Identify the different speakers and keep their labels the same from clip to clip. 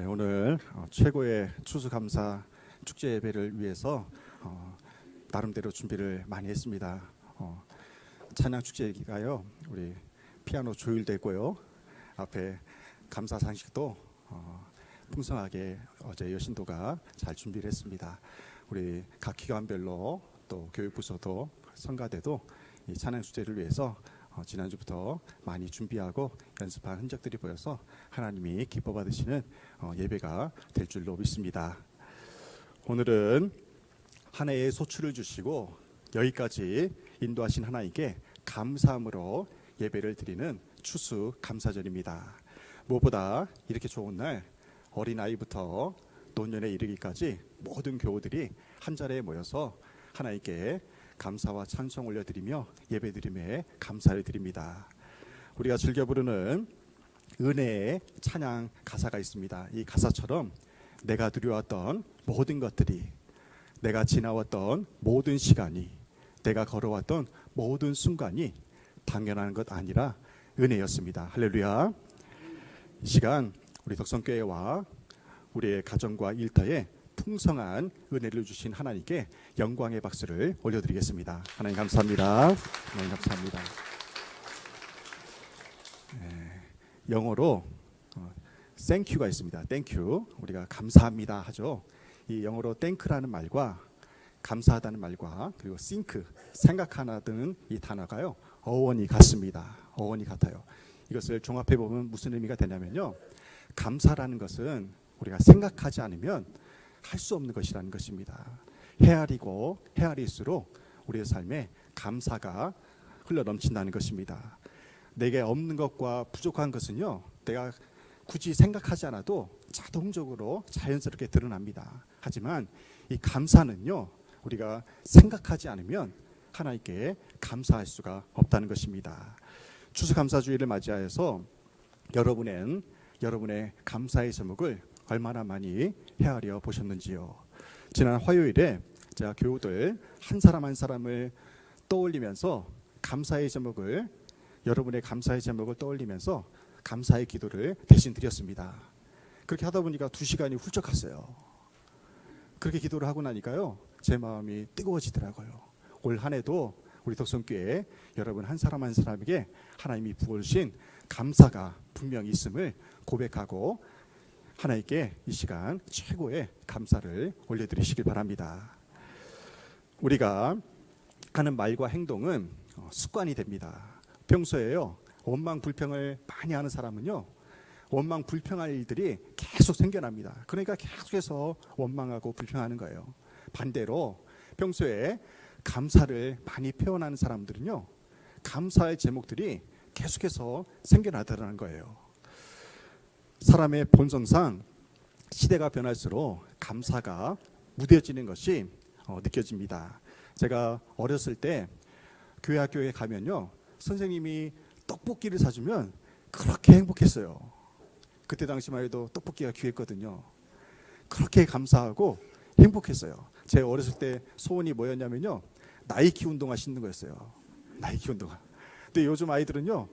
Speaker 1: 오늘 최고의 추수감사 축제 예배를 위해서 나름대로 준비를 많이 했습니다. 찬양 축제가요, 우리 피아노 조율되고요, 앞에 감사 상식도 풍성하게 어제 여신도가 잘 준비를 했습니다. 우리 각 기관별로 또 교육부서도 성가대도 이 찬양 축제를 위해서 지난주부터 많이 준비하고 연습한 흔적들이 보여서 하나님이 기뻐 받으시는 예배가 될 줄로 믿습니다. 오늘은 한 해의 소출을 주시고 여기까지 인도하신 하나님께 감사함으로 예배를 드리는 추수 감사절입니다. 무엇보다 이렇게 좋은 날, 어린아이부터 노년에 이르기까지 모든 교우들이 한 자리에 모여서 하나님께 감사와 찬송 올려드리며 예배드림에 감사를 드립니다. 우리가 즐겨 부르는 은혜의 찬양 가사가 있습니다. 이 가사처럼 내가 누려왔던 모든 것들이, 내가 지나왔던 모든 시간이, 내가 걸어왔던 모든 순간이 당연한 것 아니라 은혜였습니다. 할렐루야. 이 시간 우리 덕성교회와 우리의 가정과 일터에 풍성한 은혜를 주신 하나님께 영광의 박수를 올려드리겠습니다. 하나님 감사합니다. 하나님 감사합니다. 영어로 thank가 있습니다. thank. 우리가 감사합니다 하죠. 이 영어로 thank라는 말과 감사하다는 말과 그리고 think, 생각하다는 이 단어가요, 어원이 같습니다. 어원이 같아요. 이것을 종합해 보면 무슨 의미가 되냐면요, 감사라는 것은 우리가 생각하지 않으면 할 수 없는 것이라는 것입니다. 헤아리고 헤아릴수록 우리의 삶에 감사가 흘러넘친다는 것입니다. 내게 없는 것과 부족한 것은요, 내가 굳이 생각하지 않아도 자동적으로 자연스럽게 드러납니다. 하지만 이 감사는요, 우리가 생각하지 않으면 하나님께 감사할 수가 없다는 것입니다. 추수감사주의를 맞이하여서 여러분의 감사의 제목을 얼마나 많이 헤아려 보셨는지요. 지난 화요일에 제가 교우들 한 사람 한 사람을 떠올리면서 여러분의 감사의 제목을 떠올리면서 감사의 기도를 대신 드렸습니다. 그렇게 하다 보니까 2시간이 훌쩍 갔어요. 그렇게 기도를 하고 나니까요, 제 마음이 뜨거워지더라고요. 올 한 해도 우리 덕성교회 여러분 한 사람 한 사람에게 하나님이 부어주신 감사가 분명히 있음을 고백하고 하나님께 이 시간 최고의 감사를 올려드리시길 바랍니다. 우리가 하는 말과 행동은 습관이 됩니다. 평소에요, 원망 불평을 많이 하는 사람은요, 원망 불평할 일들이 계속 생겨납니다. 그러니까 계속해서 원망하고 불평하는 거예요. 반대로 평소에 감사를 많이 표현하는 사람들은요, 감사의 제목들이 계속해서 생겨나더라는 거예요. 사람의 본성상 시대가 변할수록 감사가 무뎌지는 것이 느껴집니다. 제가 어렸을 때 교회 학교에 가면요, 선생님이 떡볶이를 사주면 그렇게 행복했어요. 그때 당시만 해도 떡볶이가 귀했거든요. 그렇게 감사하고 행복했어요. 제 어렸을 때 소원이 뭐였냐면요, 나이키 운동화 신는 거였어요. 나이키 운동화. 근데 요즘 아이들은요,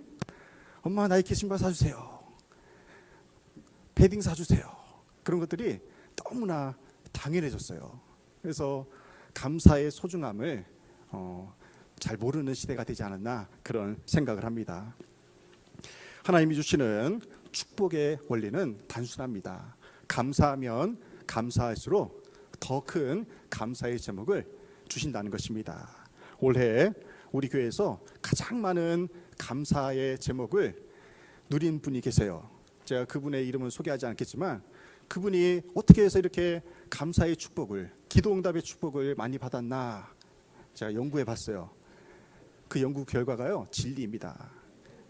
Speaker 1: 엄마 나이키 신발 사주세요, 패딩 사주세요. 그런 것들이 너무나 당연해졌어요. 그래서 감사의 소중함을 잘 모르는 시대가 되지 않았나, 그런 생각을 합니다. 하나님이 주시는 축복의 원리는 단순합니다. 감사하면 감사할수록 더 큰 감사의 제목을 주신다는 것입니다. 올해 우리 교회에서 가장 많은 감사의 제목을 누린 분이 계세요. 제가 그분의 이름은 소개하지 않겠지만 그분이 어떻게 해서 이렇게 감사의 축복을, 기도응답의 축복을 많이 받았나 제가 연구해 봤어요. 그 연구 결과가요, 진리입니다.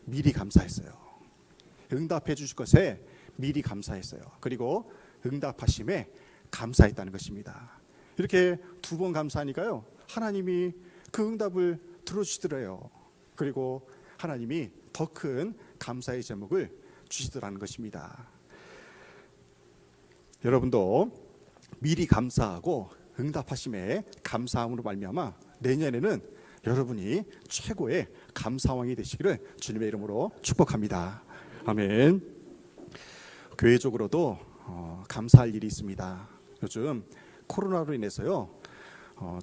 Speaker 1: 미리 감사했어요. 응답해 주실 것에 미리 감사했어요. 그리고 응답하심에 감사했다는 것입니다. 이렇게 2번 감사하니까요, 하나님이 그 응답을 들어주시더래요. 그리고 하나님이 더 큰 감사의 제목을 주시더라는 것입니다. 여러분도 미리 감사하고 응답하심에 감사함으로 말미암아 내년에는 여러분이 최고의 감사왕이 되시기를 주님의 이름으로 축복합니다. 아멘. 교회적으로도 감사할 일이 있습니다. 요즘 코로나로 인해서요,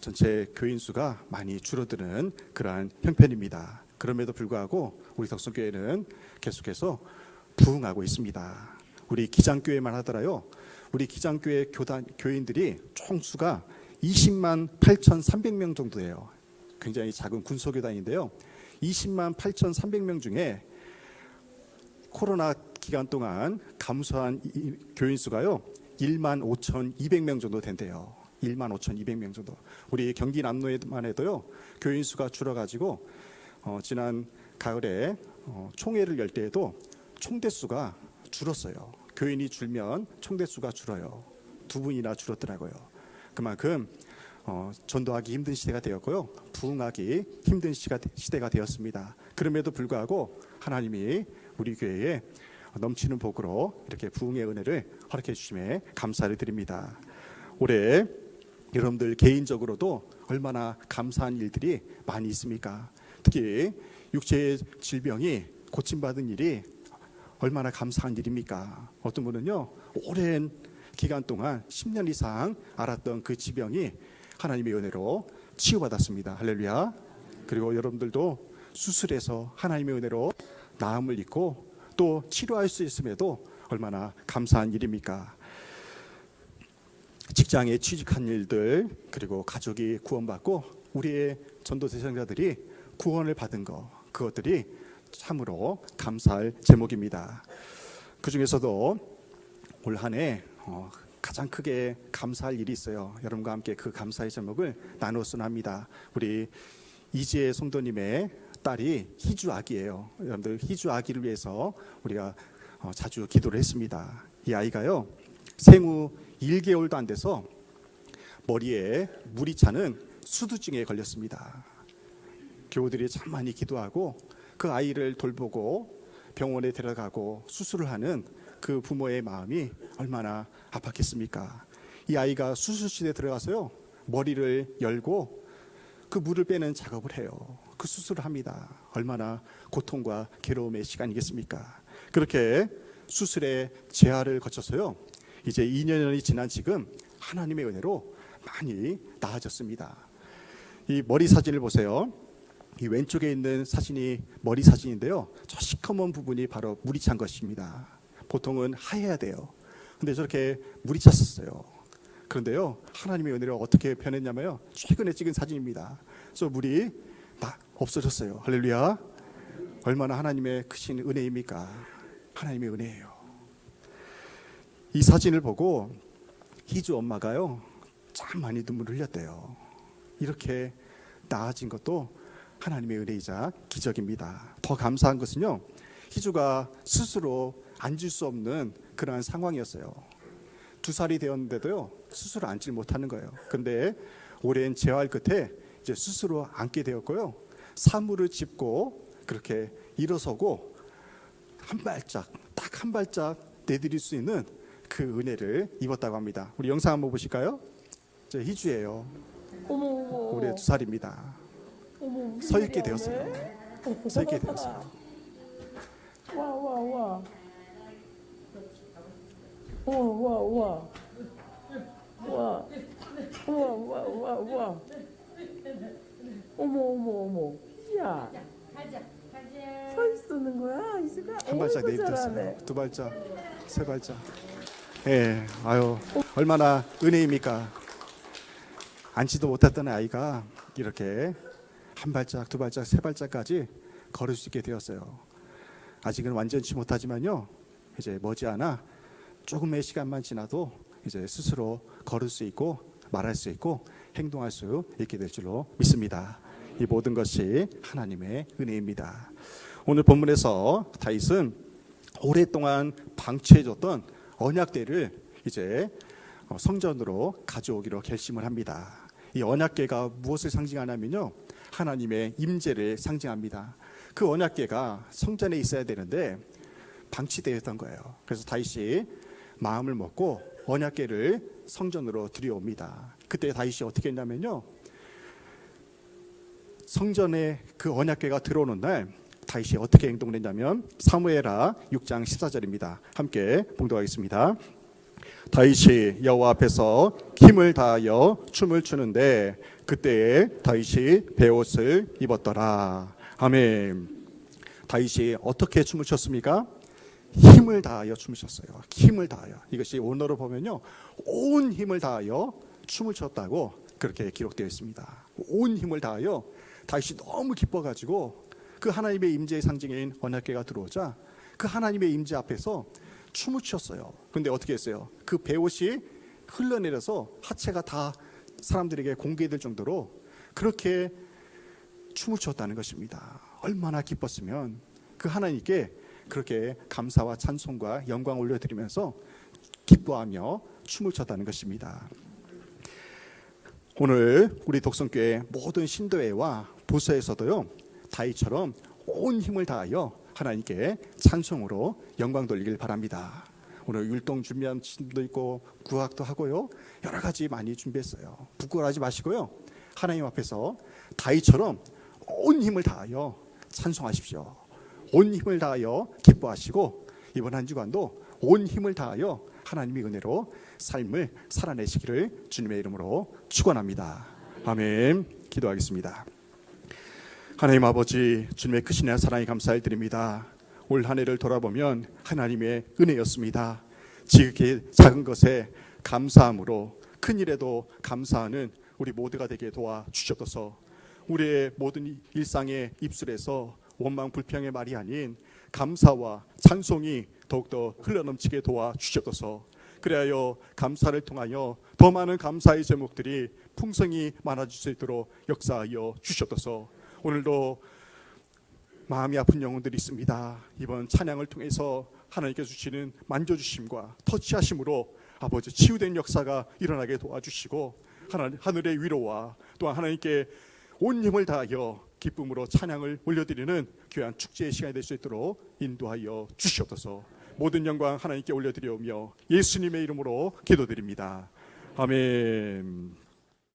Speaker 1: 전체 교인 수가 많이 줄어드는 그러한 형편입니다. 그럼에도 불구하고 우리 덕성교회는 계속해서 부흥하고 있습니다. 우리 기장교회만 하더라요, 우리 기장교회 교인들이 총수가 20만 8,300명 정도예요. 굉장히 작은 군소교단인데요. 20만 8,300명 중에 코로나 기간 동안 감소한 교인 수가요, 1만 5,200명 정도 된대요. 1만 5,200명 정도. 우리 경기 남로에만 해도요, 교인 수가 줄어가지고 지난 가을에 총회를 열 때에도 총대 수가 줄었어요. 교인이 줄면 총대 수가 줄어요. 2분이나 줄었더라고요. 그만큼 전도하기 힘든 시대가 되었고요, 부흥하기 힘든 시대가 되었습니다. 그럼에도 불구하고 하나님이 우리 교회에 넘치는 복으로 이렇게 부흥의 은혜를 허락해 주심에 감사를 드립니다. 올해 여러분들 개인적으로도 얼마나 감사한 일들이 많이 있습니까? 특히 육체의 질병이 고침받은 일이 얼마나 감사한 일입니까? 어떤 분은요, 오랜 기간 동안 10년 이상 앓았던 그 지병이 하나님의 은혜로 치유받았습니다. 할렐루야. 그리고 여러분들도 수술해서 하나님의 은혜로 나음을 입고 또 치료할 수 있음에도 얼마나 감사한 일입니까? 직장에 취직한 일들, 그리고 가족이 구원받고 우리의 전도 대상자들이 구원을 받은 것, 그것들이 참으로 감사할 제목입니다. 그 중에서도 올 한 해 가장 크게 감사할 일이 있어요. 여러분과 함께 그 감사의 제목을 나눴으면 합니다. 우리 이지혜 성도님의 딸이 희주 아기예요. 여러분들, 희주 아기를 위해서 우리가 자주 기도를 했습니다. 이 아이가요, 생후 1개월도 안 돼서 머리에 물이 차는 수두증에 걸렸습니다. 교우들이 참 많이 기도하고 그 아이를 돌보고 병원에 데려가고 수술을 하는 그 부모의 마음이 얼마나 아팠겠습니까? 이 아이가 수술실에 들어가서요, 머리를 열고 그 물을 빼는 작업을 해요. 그 수술을 합니다. 얼마나 고통과 괴로움의 시간이겠습니까? 그렇게 수술의 재활을 거쳐서요, 이제 2년이 지난 지금 하나님의 은혜로 많이 나아졌습니다. 이 머리 사진을 보세요. 이 왼쪽에 있는 사진이 머리 사진인데요, 저 시커먼 부분이 바로 물이 찬 것입니다. 보통은 하얘야 돼요. 근데 저렇게 물이 찼었어요. 그런데요, 하나님의 은혜로 어떻게 변했냐면요, 최근에 찍은 사진입니다. 저 물이 다 없어졌어요. 할렐루야. 얼마나 하나님의 크신 은혜입니까? 하나님의 은혜예요. 이 사진을 보고 희주 엄마가요, 참 많이 눈물을 흘렸대요. 이렇게 나아진 것도 하나님의 은혜이자 기적입니다. 더 감사한 것은요, 희주가 스스로 앉을 수 없는 그러한 상황이었어요. 2살이 되었는데도요, 스스로 앉질 못하는 거예요. 근데 오랜 재활 끝에 이제 스스로 앉게 되었고요, 사물을 짚고 그렇게 일어서고 한 발짝, 딱 한 발짝 내디딜 수 있는 그 은혜를 입었다고 합니다. 우리 영상 한번 보실까요? 저 희주예요. 올해 2살입니다. 서 있게 되었어요. 서 있게 되었어요.
Speaker 2: 와. 어머. 야. 서 있는 거야? 이수가
Speaker 1: 한 발짝 내딛었어요. 2발짝, 3발짝. 예, 아유, 얼마나 은혜입니까? 앉지도 못했던 아이가 이렇게 한 발짝, 2발짝, 3발짝까지 걸을 수 있게 되었어요. 아직은 완전치 못하지만요, 이제 머지않아 조금의 시간만 지나도 이제 스스로 걸을 수 있고 말할 수 있고 행동할 수 있게 될 줄로 믿습니다. 이 모든 것이 하나님의 은혜입니다. 오늘 본문에서 다윗은 오랫동안 방치해줬던 언약궤를 이제 성전으로 가져오기로 결심을 합니다. 이 언약궤가 무엇을 상징하냐면요, 하나님의 임재를 상징합니다. 그 언약궤가 성전에 있어야 되는데 방치되어 있던 거예요. 그래서 다윗이 마음을 먹고 언약궤를 성전으로 들여옵니다. 그때 다윗이 어떻게 했냐면요, 성전에 그 언약궤가 들어오는 날 다윗이 어떻게 행동을 했냐면 사무엘하 6장 14절입니다. 함께 봉독하겠습니다. 다윗이 여호와 앞에서 힘을 다하여 춤을 추는데 그때에 다윗이 베옷을 입었더라. 아멘. 다윗이 어떻게 춤을 췄습니까? 힘을 다하여 춤을 췄어요. 힘을 다하여. 이것이 원어로 보면요, 온 힘을 다하여 춤을 췄다고 그렇게 기록되어 있습니다. 온 힘을 다하여 다윗이 너무 기뻐가지고 그 하나님의 임재의 상징인 언약궤가 들어오자 그 하나님의 임재 앞에서 춤을 췄어요. 그런데 어떻게 했어요? 그 베옷이 흘러내려서 하체가 다 사람들에게 공개될 정도로 그렇게 춤을 췄다는 것입니다. 얼마나 기뻤으면 그 하나님께 그렇게 감사와 찬송과 영광을 올려드리면서 기뻐하며 춤을 췄다는 것입니다. 오늘 우리 독성교회 모든 신도회와 부서에서도요, 다윗처럼 온 힘을 다하여 하나님께 찬송으로 영광 돌리길 바랍니다. 오늘 율동 준비한 신도 있고 구학도 하고요, 여러 가지 많이 준비했어요. 부끄러워하지 마시고요, 하나님 앞에서 다윗처럼 온 힘을 다하여 찬송하십시오. 온 힘을 다하여 기뻐하시고 이번 한 주간도 온 힘을 다하여 하나님의 은혜로 삶을 살아내시기를 주님의 이름으로 축원합니다. 아멘. 기도하겠습니다. 하나님 아버지, 주님의 크신 사랑에 감사를 드립니다. 올 한 해를 돌아보면 하나님의 은혜였습니다. 지극히 작은 것에 감사함으로 큰 일에도 감사하는 우리 모두가 되게 도와주셔서 우리의 모든 일상의 입술에서 원망 불평의 말이 아닌 감사와 찬송이 더욱더 흘러넘치게 도와주셔서 그래야 감사를 통하여 더 많은 감사의 제목들이 풍성히 많아질 수 있도록 역사하여 주셔서 오늘도 마음이 아픈 영혼들이 있습니다. 이번 찬양을 통해서 하나님께서 주시는 만져주심과 터치하심으로 아버지 치유된 역사가 일어나게 도와주시고 하늘의 위로와 또한 하나님께 온 힘을 다하여 기쁨으로 찬양을 올려드리는 귀한 축제의 시간이 될 수 있도록 인도하여 주시옵소서. 모든 영광 하나님께 올려드리오며 예수님의 이름으로 기도드립니다. 아멘.